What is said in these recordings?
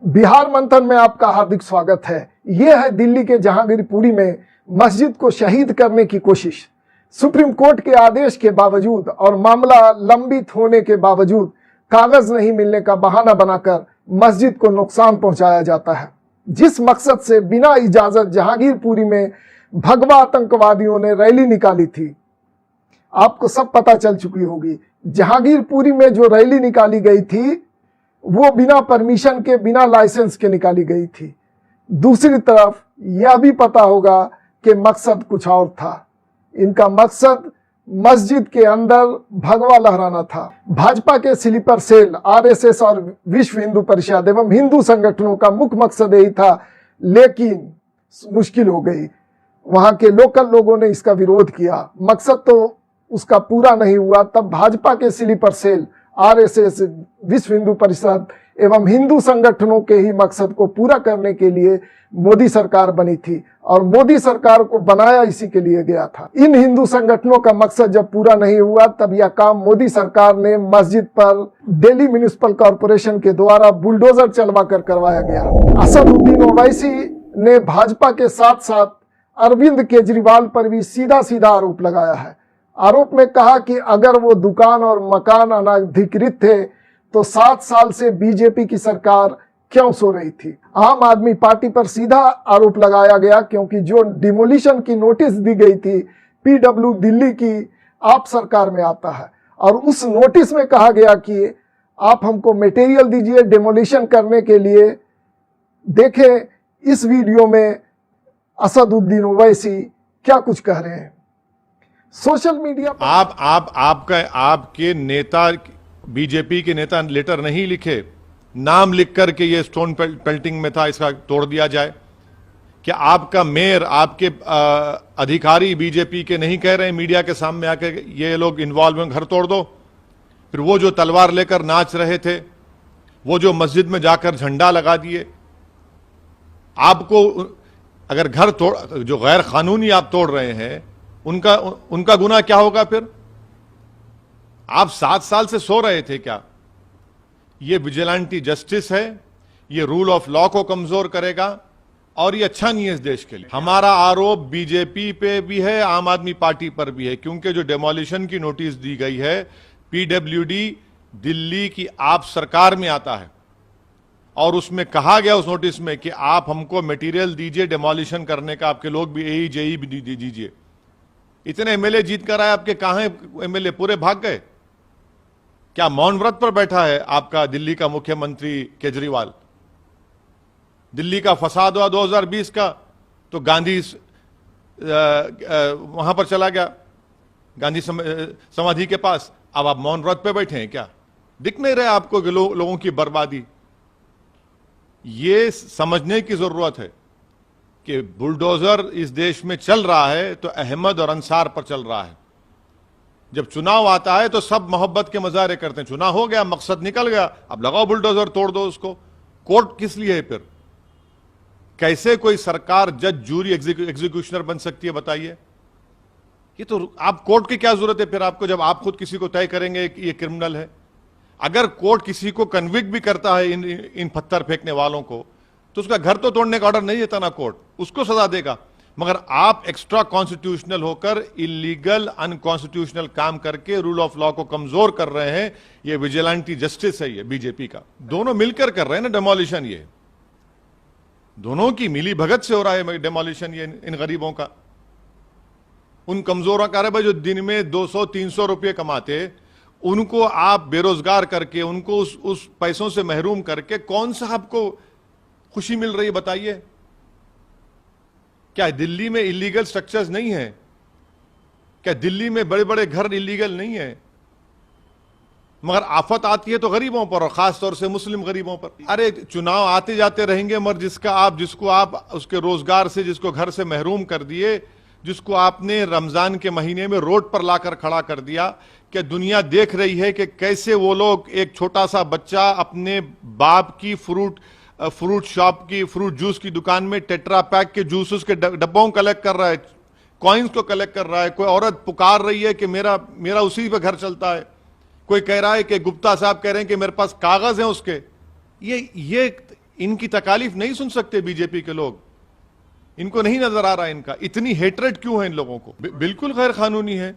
बिहार मंथन में आपका हार्दिक स्वागत है। यह है दिल्ली के जहांगीरपुरी में मस्जिद को शहीद करने की कोशिश। सुप्रीम कोर्ट के आदेश के बावजूद और मामला लंबित होने के बावजूद कागज नहीं मिलने का बहाना बनाकर मस्जिद को नुकसान पहुंचाया जाता है। जिस मकसद से बिना इजाजत जहांगीरपुरी में भगवा आतंकवादियों ने रैली निकाली थी, आपको सब पता चल चुकी होगी। जहांगीरपुरी में जो रैली निकाली गई थी वो बिना परमिशन के, बिना लाइसेंस के निकाली गई थी। दूसरी तरफ यह भी पता होगा कि मकसद कुछ और था। इनका मकसद मस्जिद के अंदर भगवा लहराना था। भाजपा के स्लीपर सेल, आरएसएस और विश्व हिंदू परिषद एवं हिंदू संगठनों का मुख्य मकसद यही था, लेकिन मुश्किल हो गई। वहां के लोकल लोगों ने इसका विरोध किया, मकसद तो उसका पूरा नहीं हुआ। तब भाजपा के स्लीपर सेल, आरएसएस, विश्व हिंदू परिषद एवं हिंदू संगठनों के ही मकसद को पूरा करने के लिए मोदी सरकार बनी थी और मोदी सरकार को बनाया इसी के लिए गया था। इन हिंदू संगठनों का मकसद जब पूरा नहीं हुआ, तब यह काम मोदी सरकार ने मस्जिद पर दिल्ली म्युनिसिपल कॉरपोरेशन के द्वारा बुलडोजर चलवा कर करवाया गया। असदुद्दीन ओवैसी ने भाजपा के साथ साथ अरविंद केजरीवाल पर भी सीधा सीधा आरोप लगाया है। आरोप में कहा कि अगर वो दुकान और मकान अनाधिकृत थे तो 7 साल से बीजेपी की सरकार क्यों सो रही थी। आम आदमी पार्टी पर सीधा आरोप लगाया गया, क्योंकि जो डिमोलिशन की नोटिस दी गई थी पीडब्ल्यू दिल्ली की, आप सरकार में आता है और उस नोटिस में कहा गया कि आप हमको मटेरियल दीजिए डिमोलिशन करने के लिए। देखें इस वीडियो में असदुद्दीन ओवैसी क्या कुछ कह रहे हैं। सोशल मीडिया पर आपके नेता, बीजेपी के नेता लेटर नहीं लिखे, नाम लिख करके ये स्टोन पेल्टिंग में था, इसका तोड़ दिया जाए। क्या आपका मेयर, आपके अधिकारी बीजेपी के नहीं कह रहे हैं मीडिया के सामने आकर ये लोग इन्वॉल्व हैं, घर तोड़ दो? फिर वो जो तलवार लेकर नाच रहे थे, वो जो मस्जिद में जाकर झंडा लगा दिए, आपको अगर घर तोड़, जो गैर कानूनी आप तोड़ रहे हैं, उनका गुनाह क्या होगा? फिर आप 7 साल से सो रहे थे क्या? ये विजिलेंटी जस्टिस है, ये रूल ऑफ लॉ को कमजोर करेगा और ये अच्छा नहीं है इस देश के लिए। हमारा आरोप बीजेपी पे भी है, आम आदमी पार्टी पर भी है, क्योंकि जो डेमोलिशन की नोटिस दी गई है पीडब्ल्यूडी दिल्ली की आप सरकार में आता है और उसमें कहा गया उस नोटिस में कि आप हमको मटेरियल दीजिए डेमोलिशन करने का, आपके लोग भी एई जेई भी दीजिए। इतने एमएलए जीत कर आए, आपके कहां हैं एमएलए? पूरे भाग गए। क्या मौन व्रत पर बैठा है आपका दिल्ली का मुख्यमंत्री केजरीवाल? दिल्ली का फसाद हुआ 2020 का, तो गांधी वहां पर चला गया, गांधी समाधि के पास। अब आप मौन व्रत पे बैठे हैं क्या? दिख नहीं रहे आपको कि लोगों की बर्बादी? ये समझने की जरूरत है कि बुलडोजर इस देश में चल रहा है तो अहमद और अंसार पर चल रहा है। जब चुनाव आता है तो सब मोहब्बत के मजारे करते हैं। चुनाव हो गया, मकसद निकल गया, अब लगाओ बुलडोजर, तोड़ दो उसको। कोर्ट किस लिए है फिर? कैसे कोई सरकार जज, जूरी, एग्जीक्यूशनर बन सकती है बताइए? ये तो आप कोर्ट की क्या जरूरत है फिर आपको, जब आप खुद किसी को तय करेंगे कि ये क्रिमिनल है? अगर कोर्ट किसी को कन्विक्ट भी करता है इन पत्थर फेंकने वालों को, तो उसका घर तो तोड़ने का ऑर्डर नहीं देता ना कोर्ट, उसको सजा देगा। मगर आप एक्स्ट्रा कॉन्स्टिट्यूशनल होकर इलीगल, अनकॉन्स्टिट्यूशनल काम करके रूल ऑफ लॉ को कमजोर कर रहे हैं। ये विजिलेंटी जस्टिस है, ये बीजेपी का। दोनों मिलकर कर रहे हैं ना डेमोलिशन। ये दोनों की मिली भगत से हो रहा है डेमोलिशन, ये इन गरीबों का, उन कमजोरों का। भाई जो दिन में 200-300 रुपये कमाते, उनको आप बेरोजगार करके, उनको उस पैसों से महरूम करके कौन सा आपको खुशी मिल रही है बताइए? क्या दिल्ली में इलीगल स्ट्रक्चर्स नहीं है? क्या दिल्ली में बड़े बड़े घर इलीगल नहीं है? मगर आफत आती है तो गरीबों पर, और खास तौर से मुस्लिम गरीबों पर। अरे चुनाव आते जाते रहेंगे, मगर जिसको आप उसके रोजगार से, जिसको घर से महरूम कर दिए, जिसको आपने रमजान के महीने में रोड पर लाकर खड़ा कर दिया, क्या दुनिया देख रही है कि कैसे वो लोग, एक छोटा सा बच्चा अपने बाप की फ्रूट शॉप की, फ्रूट जूस की दुकान में टेट्रा पैक के जूसेस के डब्बों कलेक्ट कर रहा है, कॉइन्स को कलेक्ट कर रहा है। कोई औरत पुकार रही है कि मेरा उसी पे घर चलता है। कोई कह रहा है कि गुप्ता साहब कह रहे हैं कि मेरे पास कागज हैं उसके। ये इनकी तकालीफ नहीं सुन सकते बीजेपी के लोग? इनको नहीं नजर आ रहा इनका? इतनी हेट्रेड क्यों है इन लोगों को? बिल्कुल गैर कानूनी है।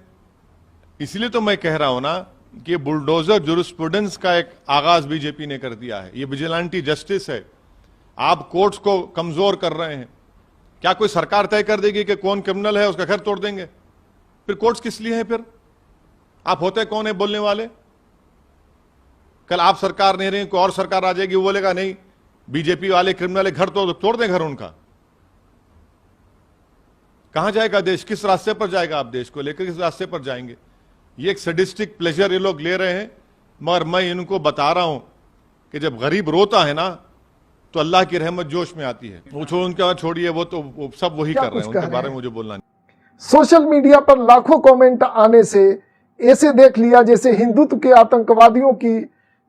इसलिए तो मैं कह रहा हूं ना कि बुलडोजर जुरिस्प्रूडेंस का एक आगाज बीजेपी ने कर दिया है। ये विजिलेंटी जस्टिस है। आप कोर्ट्स को कमजोर कर रहे हैं। क्या कोई सरकार तय कर देगी कि कौन क्रिमिनल है, उसका घर तोड़ देंगे? फिर कोर्ट्स किस लिए हैं? फिर आप होते कौन है बोलने वाले? कल आप सरकार नहीं रही, कोई और सरकार आ जाएगी, वो बोलेगा नहीं बीजेपी वाले क्रिमिनल है, घर तोड़ दें घर उनका। कहां जाएगा देश? किस रास्ते पर जाएगा? आप देश को लेकर किस रास्ते पर जाएंगे? ये एक सडिस्टिक प्लेजर ये लोग ले रहे हैं। मगर मैं इनको बता रहा हूं कि जब गरीब रोता है ना तो अल्लाह की रहमत जोश में आती है। वो उनके छोड़िए, वो तो वो सब वही कर रहे हैं, उनके बारे में मुझे बोलना नहीं। सोशल मीडिया पर लाखों कमेंट आने से ऐसे देख लिया जैसे हिंदुत्व के आतंकवादियों की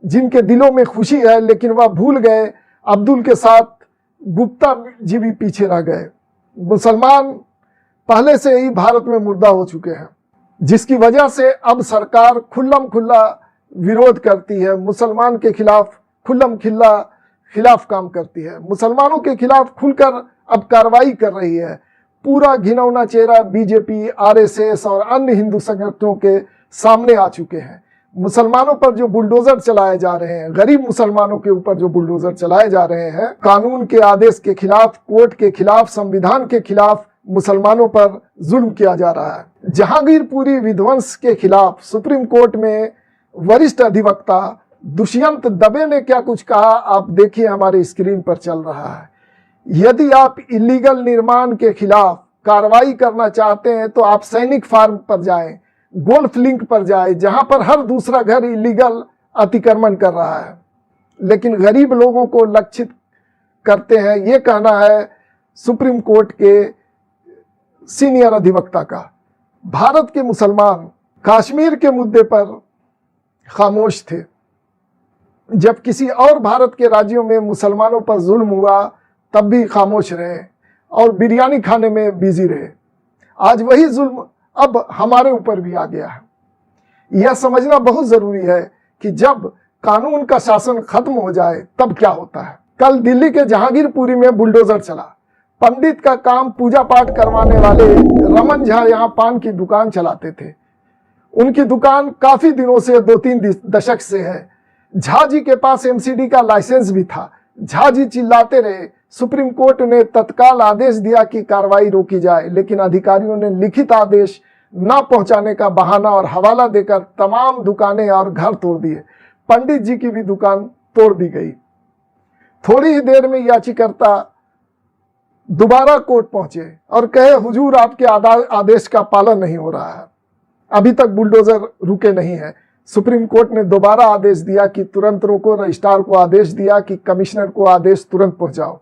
जिनके दिलों में खुशी है, लेकिन वह भूल गए अब्दुल के साथ गुप्ता जी भी पीछे रह गए। मुसलमान पहले से ही भारत में मुर्दा हो चुके हैं, जिसकी वजह से अब सरकार खुल्लम खुल्ला विरोध करती है, मुसलमान के खिलाफ खुल्लम खिल्ला खिलाफ काम करती है, मुसलमानों के खिलाफ खुलकर अब कार्रवाई कर रही है। पूरा घिनौना चेहरा बीजेपी, आरएसएस और अन्य हिंदू संगठनों के सामने आ चुके हैं। मुसलमानों पर जो बुलडोजर चलाए जा रहे हैं, गरीब मुसलमानों के ऊपर जो बुलडोजर चलाए जा रहे हैं, कानून के आदेश के खिलाफ, कोर्ट के खिलाफ, संविधान के खिलाफ मुसलमानों पर जुल्म किया जा रहा है। जहांगीरपुरी विध्वंस के खिलाफ सुप्रीम कोर्ट में वरिष्ठ अधिवक्ता दुष्यंत दबे ने क्या कुछ कहा, आप देखिए, हमारे स्क्रीन पर चल रहा है। यदि आप इलीगल निर्माण के खिलाफ कार्रवाई करना चाहते हैं तो आप सैनिक फार्म पर जाएं, गोल्फ लिंक पर जाएं, जहां पर हर दूसरा घर इलीगल अतिक्रमण कर रहा है, लेकिन गरीब लोगों को लक्षित करते हैं। ये कहना है सुप्रीम कोर्ट के सीनियर अधिवक्ता का। भारत के मुसलमान कश्मीर के मुद्दे पर खामोश थे। जब किसी और भारत के राज्यों में मुसलमानों पर जुल्म हुआ तब भी खामोश रहे और बिरयानी खाने में बिजी रहे। आज वही जुल्म अब हमारे ऊपर भी आ गया है। यह समझना बहुत जरूरी है कि जब कानून का शासन खत्म हो जाए तब क्या होता है। कल दिल्ली के जहांगीरपुरी में बुलडोजर चला। पंडित का काम पूजा पाठ करवाने वाले रमन झा यहाँ पान की दुकान चलाते थे। उनकी दुकान काफी दिनों से 2-3 दशक से है। झा जी के पास एमसीडी का लाइसेंस भी था। झा जी चिल्लाते रहे। सुप्रीम कोर्ट ने तत्काल आदेश दिया कि कार्रवाई रोकी जाए, लेकिन अधिकारियों ने लिखित आदेश न पहुंचाने का बहाना और हवाला देकर तमाम दुकानें और घर तोड़ दिए। पंडित जी की भी दुकान तोड़ दी गई। थोड़ी ही देर में याचिकाकर्ता दोबारा कोर्ट पहुंचे और कहे, हुजूर आपके आदेश का पालन नहीं हो रहा है। अभी तक बुलडोजर रुके नहीं है। सुप्रीम कोर्ट ने दोबारा आदेश दिया कि तुरंत रोको। रजिस्ट्रार को आदेश दिया कि कमिश्नर को आदेश तुरंत पहुंचाओ।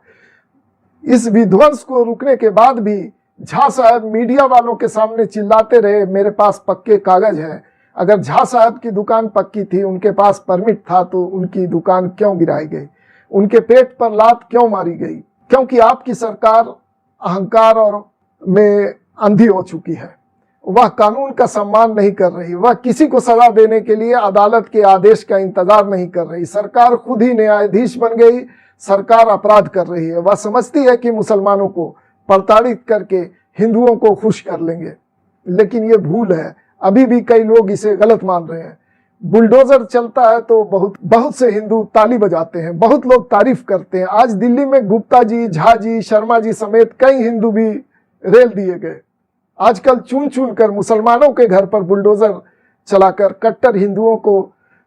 इस विध्वंस को रुकने के बाद भी झा साहब मीडिया वालों के सामने चिल्लाते रहे, मेरे पास पक्के कागज हैं। अगर झा साहब की दुकान पक्की थी, उनके पास परमिट था, तो उनकी दुकान क्यों गिराई गई? उनके पेट पर लात क्यों मारी गई? क्योंकि आपकी सरकार अहंकार और में अंधी हो चुकी है। वह कानून का सम्मान नहीं कर रही। वह किसी को सजा देने के लिए अदालत के आदेश का इंतजार नहीं कर रही। सरकार खुद ही न्यायाधीश बन गई। सरकार अपराध कर रही है। वह समझती है कि मुसलमानों को प्रताड़ित करके हिंदुओं को खुश कर लेंगे, लेकिन ये भूल है। अभी भी कई लोग इसे गलत मान रहे हैं। बुलडोजर चलता है तो बहुत से हिंदू ताली बजाते हैं, बहुत लोग तारीफ करते हैं। आज दिल्ली में गुप्ता जी, झा जी, शर्मा जी समेत कई हिंदू भी रेल दिए गए। आजकल चुन चुन कर मुसलमानों के घर पर बुलडोजर चलाकर कट्टर हिंदुओं को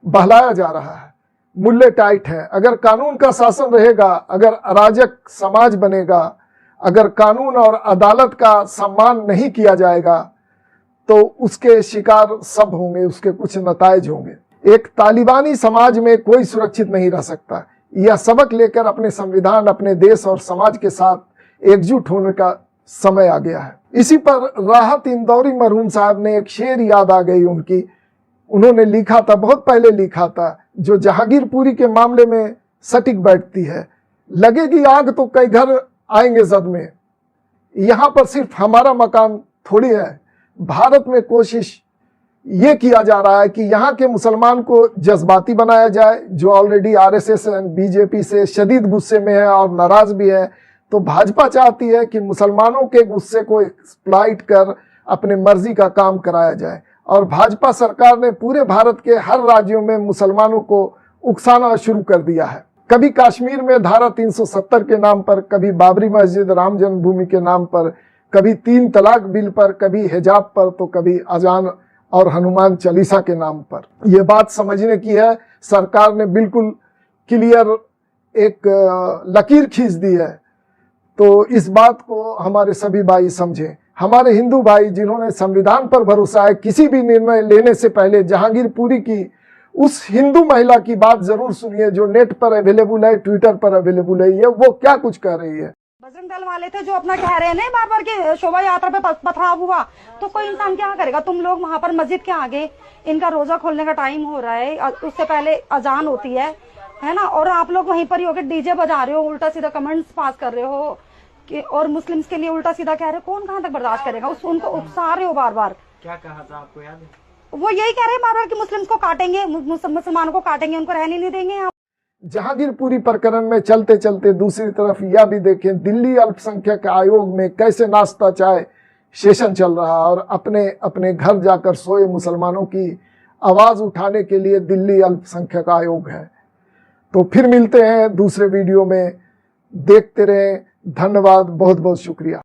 बहलाया जा रहा है। मूल्य टाइट है। अगर कानून का शासन रहेगा, अगर अराजक समाज बनेगा, अगर कानून और अदालत का सम्मान नहीं किया जाएगा तो उसके शिकार सब होंगे, उसके कुछ नताइज होंगे। एक तालिबानी समाज में कोई सुरक्षित नहीं रह सकता। यह सबक लेकर अपने संविधान, अपने देश और समाज के साथ एकजुट होने का समय आ गया है। इसी पर राहत इंदौरी मरहूम साहब ने एक शेर याद आ गई उनकी। उन्होंने लिखा था, बहुत पहले लिखा था, जो जहांगीरपुरी के मामले में सटीक बैठती है। लगेगी आग तो कई घर आएंगे जद में। यहाँ पर सिर्फ हमारा मकान थोड़ी है। भारत में कोशिश ये किया जा रहा है कि यहाँ के मुसलमान को जज्बाती बनाया जाए, जो ऑलरेडी आरएसएस एंड बीजेपी से शदीद गुस्से में है और नाराज भी है। तो भाजपा चाहती है कि मुसलमानों के गुस्से को एक्सप्लॉइट कर अपने मर्जी का काम कराया जाए। और भाजपा सरकार ने पूरे भारत के हर राज्यों में मुसलमानों को उकसाना शुरू कर दिया है। कभी कश्मीर में धारा 370 के नाम पर, कभी बाबरी मस्जिद राम जन्मभूमि के नाम पर, कभी 3 तलाक बिल पर, कभी हिजाब पर, तो कभी अजान और हनुमान चालीसा के नाम पर। यह बात समझने की है, सरकार ने बिल्कुल क्लियर एक लकीर खींच दी है। तो इस बात को हमारे सभी भाई समझें। हमारे हिंदू भाई जिन्होंने संविधान पर भरोसा है, किसी भी निर्णय लेने से पहले जहांगीरपुरी की उस हिंदू महिला की बात जरूर सुनिए, जो नेट पर अवेलेबल है, ट्विटर पर अवेलेबल है। वो क्या कुछ कह रही है। बजरंग दल वाले थे जो अपना कह रहे हैं बार बार कि शोभा यात्रा पे पथराव हुआ, तो कोई इंसान क्या करेगा। तुम लोग वहां पर मस्जिद के आगे, इनका रोजा खोलने का टाइम हो रहा है, उससे पहले अजान होती है ना, और आप लोग वहीं पर ही होकर डीजे बजा रहे हो, उल्टा सीधा कमेंट्स पास कर रहे हो कि और मुस्लिम्स के लिए उल्टा सीधा कह रहे हो। कौन कहां तक बर्दाश्त करेगा। उनको उकसा रहे हो बार बार। क्या कहा था आपको याद है? वो यही कह रहे हैं बार बार कि मुस्लिम्स को काटेंगे, मुसलमानों को काटेंगे, उनको रहने नहीं देंगे। जहांगीरपुरी प्रकरण में चलते चलते दूसरी तरफ यह भी देखें, दिल्ली अल्पसंख्यक आयोग में कैसे नाश्ता चाय सेशन चल रहा, और अपने अपने घर जाकर सोए मुसलमानों की आवाज उठाने के लिए दिल्ली अल्पसंख्यक आयोग है। तो फिर मिलते हैं दूसरे वीडियो में, देखते रहें। धन्यवाद, बहुत बहुत शुक्रिया।